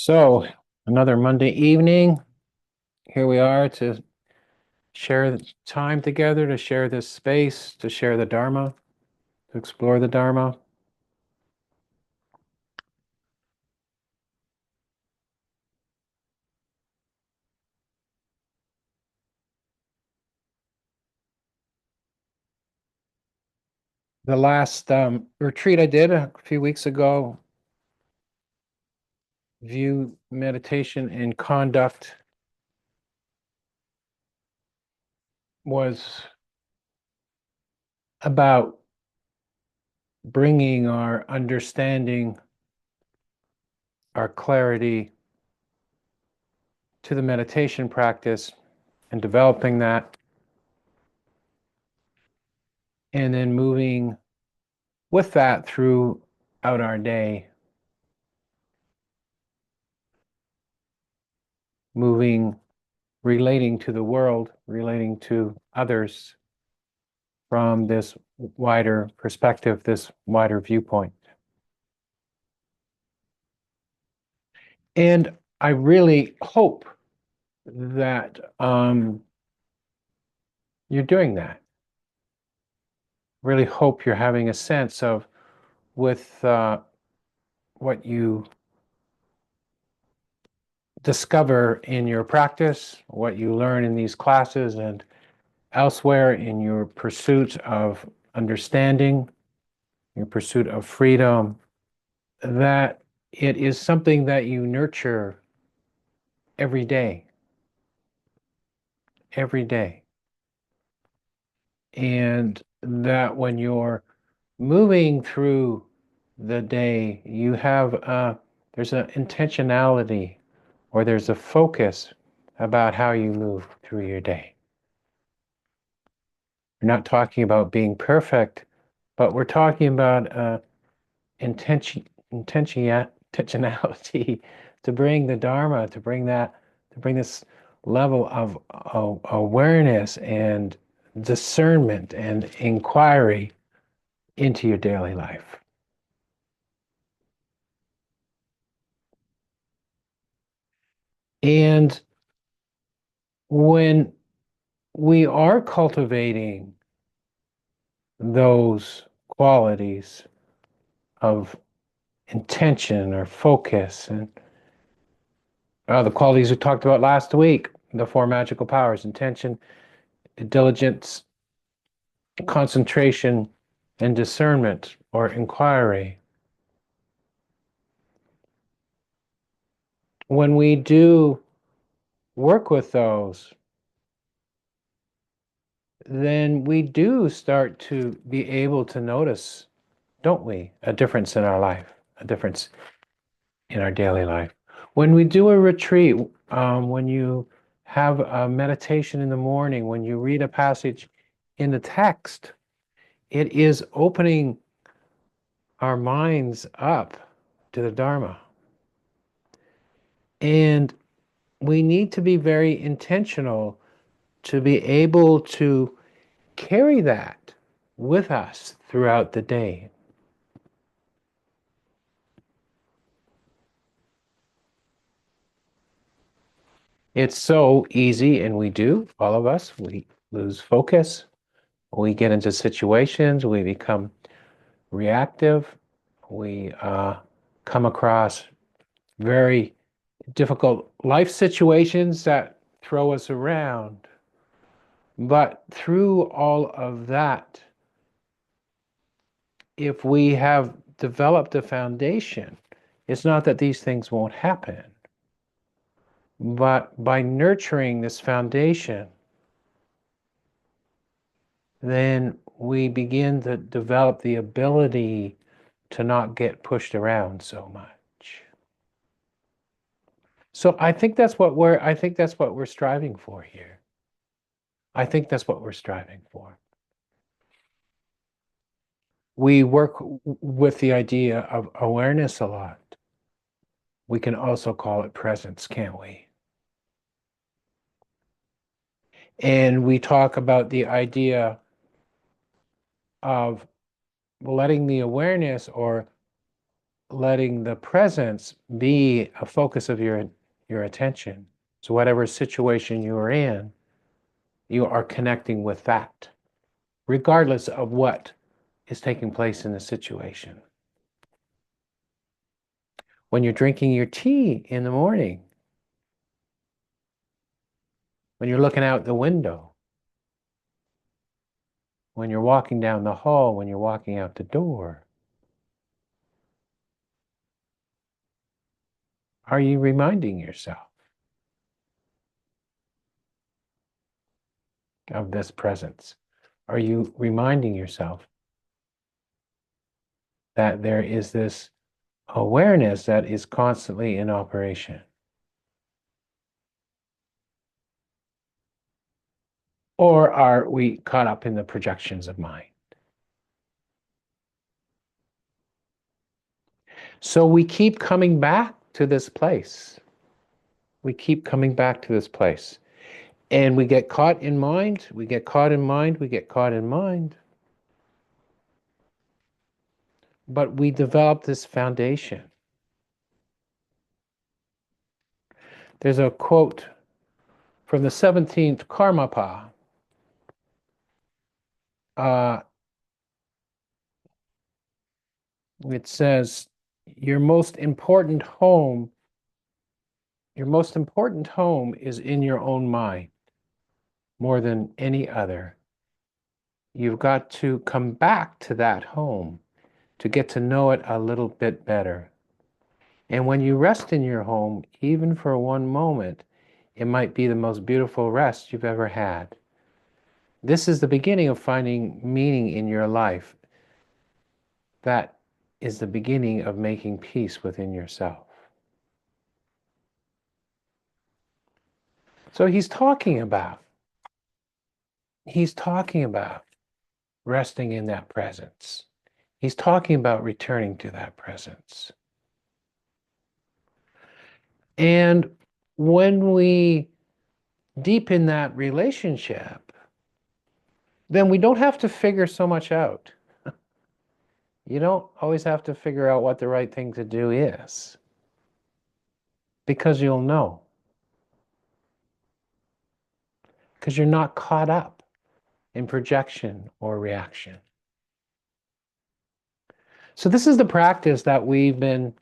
So, another Monday evening. Here we are to share time together, to share this space, to share the Dharma, to explore the Dharma. The last retreat I did a few weeks ago, view meditation and conduct, was about bringing our understanding, our clarity to the meditation practice and developing that, and then moving with that throughout our day, moving, relating to the world, relating to others from this wider perspective, this wider viewpoint. And I really hope that you're doing that. Really hope you're having a sense of, with what you discover in your practice, what you learn in these classes and elsewhere in your pursuit of understanding, your pursuit of freedom, that it is something that you nurture every day, every day. And that when you're moving through the day, you have there's an intentionality or there's a focus about how you move through your day. We're not talking about being perfect, but we're talking about intentionality to bring the Dharma, to bring this level of awareness and discernment and inquiry into your daily life. And when we are cultivating those qualities of intention or focus and the qualities we talked about last week, the four magical powers: intention, diligence, concentration, and discernment or inquiry. When we do work with those, then we do start to be able to notice, don't we, a difference in our life, a difference in our daily life. When we do a retreat, when you have a meditation in the morning, when you read a passage in the text, it is opening our minds up to the Dharma. And we need to be very intentional to be able to carry that with us throughout the day. It's so easy, and we do, all of us, we lose focus. We get into situations, we become reactive, we come across very difficult life situations that throw us around. But through all of that, if we have developed a foundation, it's not that these things won't happen, but by nurturing this foundation, then we begin to develop the ability to not get pushed around so much. So I think that's what we're striving for here. I think that's what we're striving for. We work with the idea of awareness a lot. We can also call it presence, can't we? And we talk about the idea of letting the awareness or letting the presence be a focus of your attention. So whatever situation you are in, you are connecting with that, regardless of what is taking place in the situation. When you're drinking your tea in the morning, when you're looking out the window, when you're walking down the hall, when you're walking out the door, are you reminding yourself of this presence? Are you reminding yourself that there is this awareness that is constantly in operation? Or are we caught up in the projections of mind? So we keep coming back to this place. We keep coming back to this place. And we get caught in mind, we get caught in mind, we get caught in mind. But we develop this foundation. There's a quote from the 17th Karmapa. It says, your most important home is in your own mind more than any other. You've got to come back to that home to get to know it a little bit better. And when you rest in your home, even for one moment, it might be the most beautiful rest you've ever had. This is the beginning of finding meaning in your life. That is the beginning of making peace within yourself. So he's talking about resting in that presence. He's talking about returning to that presence. And when we deepen that relationship, then we don't have to figure so much out. You don't always have to figure out what the right thing to do is, because you'll know. Because you're not caught up in projection or reaction. So this is the practice that we've been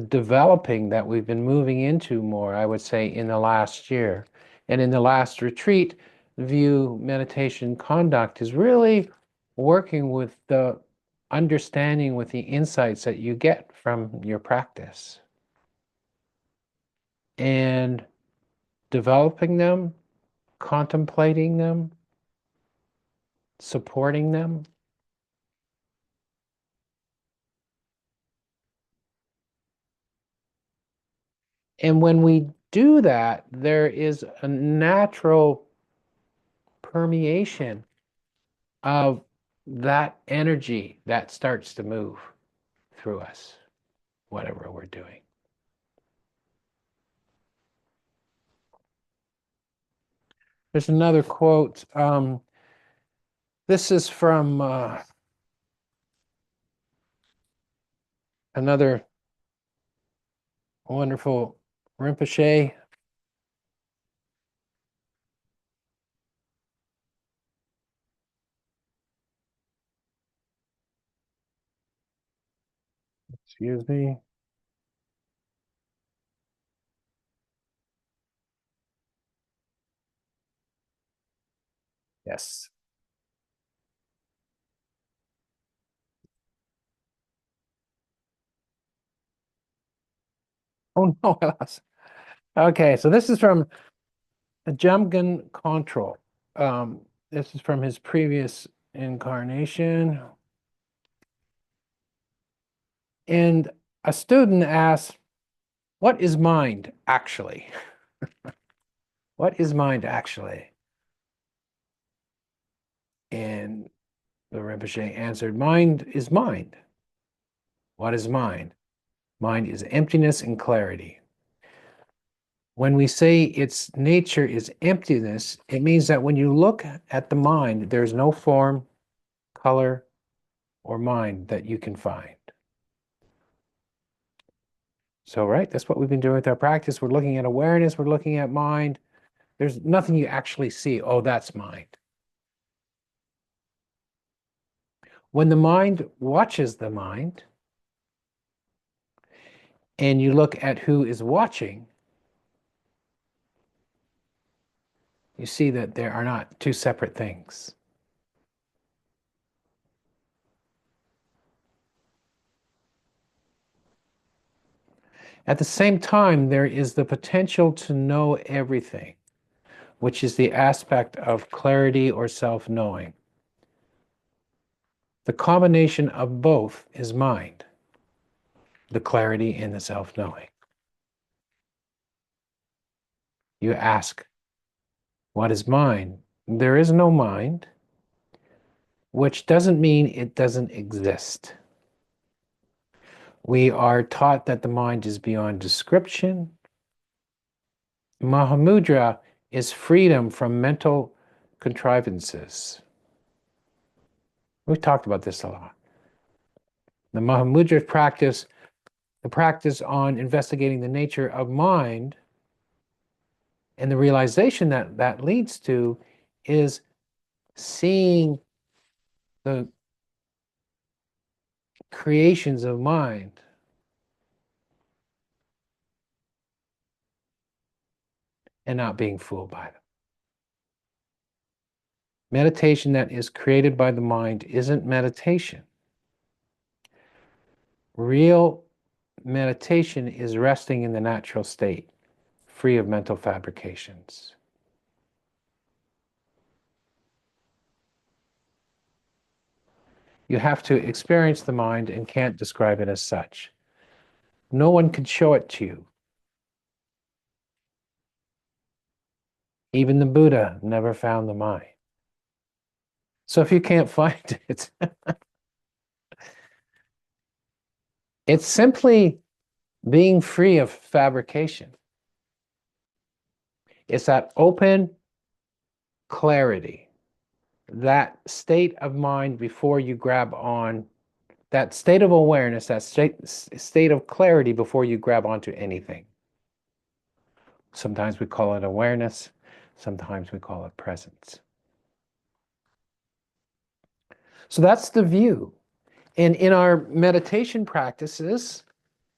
developing, that we've been moving into more, I would say, in the last year. And in the last retreat, view meditation conduct is really working with the understanding, with the insights that you get from your practice, and developing them, contemplating them, supporting them. And when we do that, there is a natural permeation of that energy that starts to move through us, whatever we're doing. There's another quote. This is from another wonderful Rinpoche. Excuse me. Yes. Oh no, I lost. Okay, so this is from Jamgon Kongtrul. This is from his previous incarnation. And a student asked, what is mind actually? What is mind actually? And the Rinpoche answered, mind is mind. What is mind? Mind is emptiness and clarity. When we say its nature is emptiness, it means that when you look at the mind, there's no form, color, or mind that you can find. So, right, that's what we've been doing with our practice. We're looking at awareness, we're looking at mind. There's nothing you actually see. Oh, that's mind. When the mind watches the mind, and you look at who is watching, you see that there are not two separate things. At the same time, there is the potential to know everything, which is the aspect of clarity or self-knowing. The combination of both is mind, the clarity and the self-knowing. You ask, what is mind? There is no mind, which doesn't mean it doesn't exist. We are taught that the mind is beyond description. Mahamudra is freedom from mental contrivances. We've talked about this a lot. The Mahamudra practice, the practice on investigating the nature of mind, and the realization that that leads to is seeing the creations of mind and not being fooled by them. Meditation that is created by the mind isn't meditation. Real meditation is resting in the natural state, free of mental fabrications. You have to experience the mind and can't describe it as such. No one can show it to you. Even the Buddha never found the mind. So if you can't find it, it's simply being free of fabrication. It's that open clarity, that state of mind before you grab on, that state of awareness, that state of clarity before you grab onto anything. Sometimes we call it awareness, sometimes we call it presence. So that's the view. And in our meditation practices,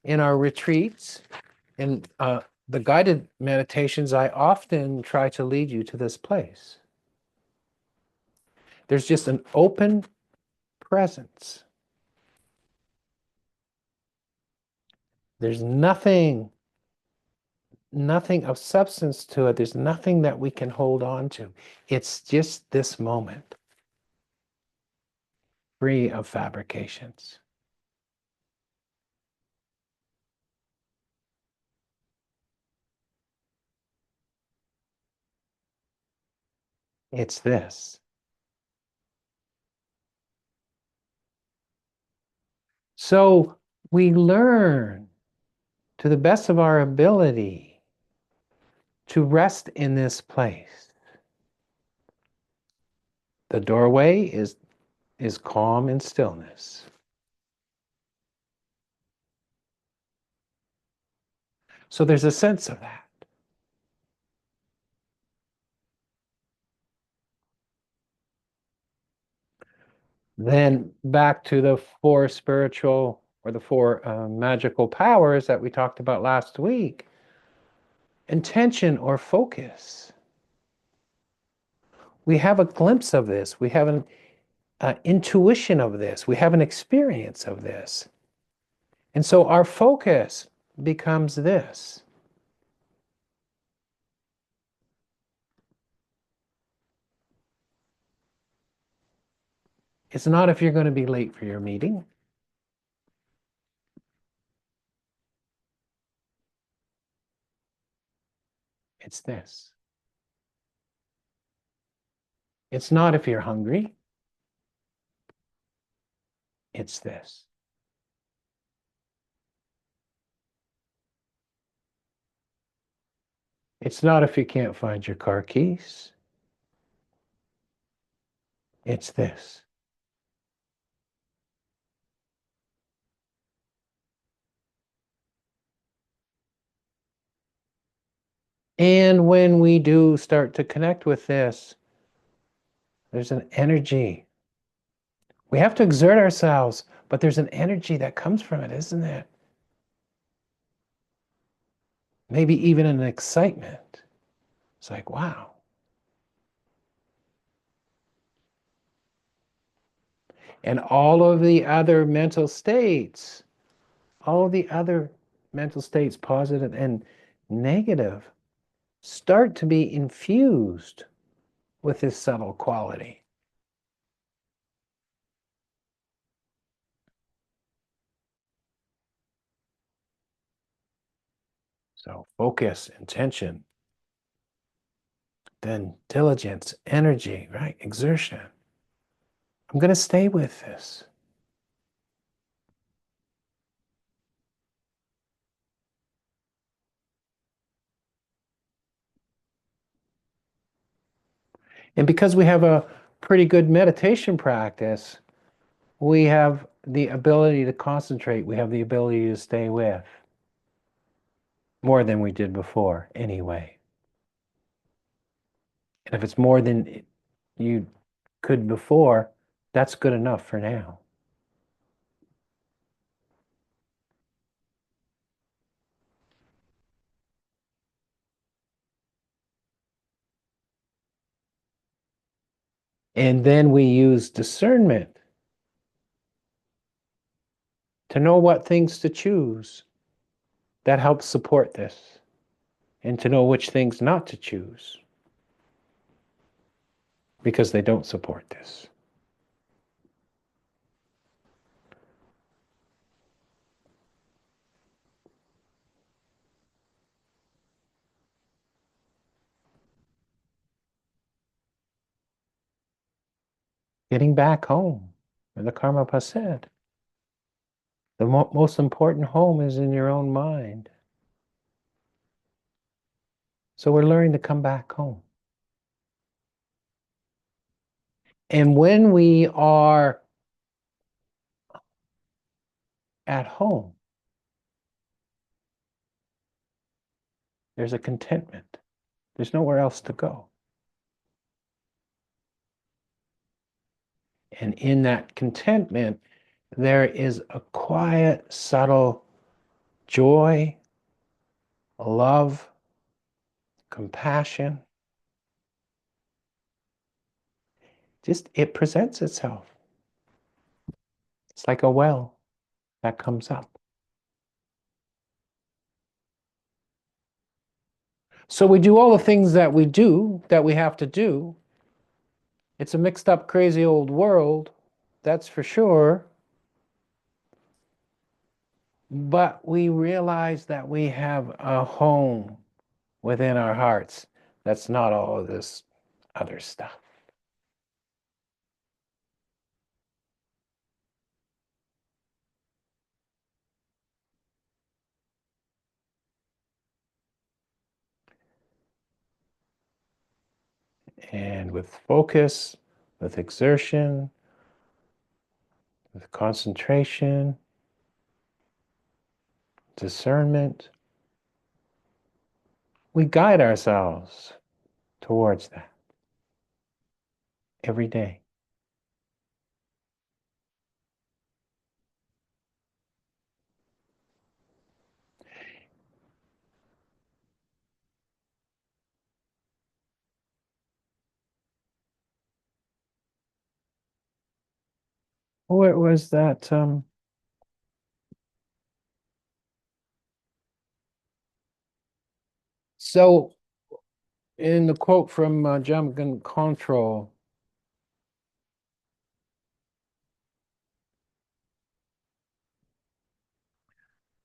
in our retreats, in the guided meditations, I often try to lead you to this place. There's just an open presence. There's nothing of substance to it. There's nothing that we can hold on to. It's just this moment, free of fabrications. It's this. So we learn to the best of our ability to rest in this place. The doorway is calm and stillness. So there's a sense of that. Then back to the four spiritual or the four magical powers that we talked about last week. Intention or focus. We have a glimpse of this. We have an intuition of this. We have an experience of this. And so our focus becomes this. It's not if you're going to be late for your meeting. It's this. It's not if you're hungry. It's this. It's not if you can't find your car keys. It's this. And when we do start to connect with this, there's an energy. We have to exert ourselves, but there's an energy that comes from it, isn't it? Maybe even an excitement. It's like, wow. And all of the other mental states, all of the other mental states, positive and negative, start to be infused with this subtle quality. So focus, intention, then diligence, energy, right? Exertion. I'm going to stay with this. And because we have a pretty good meditation practice, we have the ability to concentrate. We have the ability to stay with more than we did before, anyway. And if it's more than you could before, that's good enough for now. And then we use discernment to know what things to choose. That helps support this, and to know which things not to choose because they don't support this. Getting back home, where the Karmapa said, the most important home is in your own mind. So we're learning to come back home. And when we are at home, there's a contentment. There's nowhere else to go. And in that contentment, there is a quiet, subtle joy, love, compassion. Just it presents itself. It's like a well that comes up. So we do all the things that we do, that we have to do. It's a mixed up, crazy old world, that's for sure. But we realize that we have a home within our hearts that's not all of this other stuff. And with focus, with exertion, with concentration, discernment, we guide ourselves towards that every day. What was that? So, in the quote from Jamgon Kongtrul,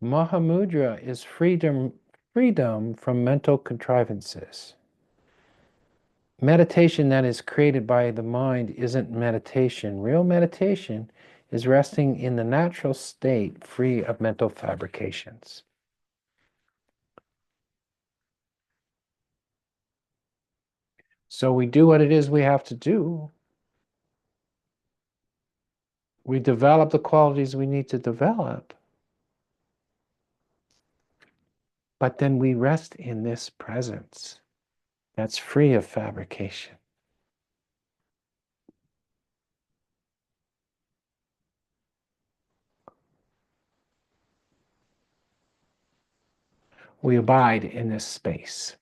Mahamudra is freedom from mental contrivances. Meditation that is created by the mind isn't meditation. Real meditation is resting in the natural state, free of mental fabrications. So we do what it is we have to do. We develop the qualities we need to develop. But then we rest in this presence that's free of fabrication. We abide in this space.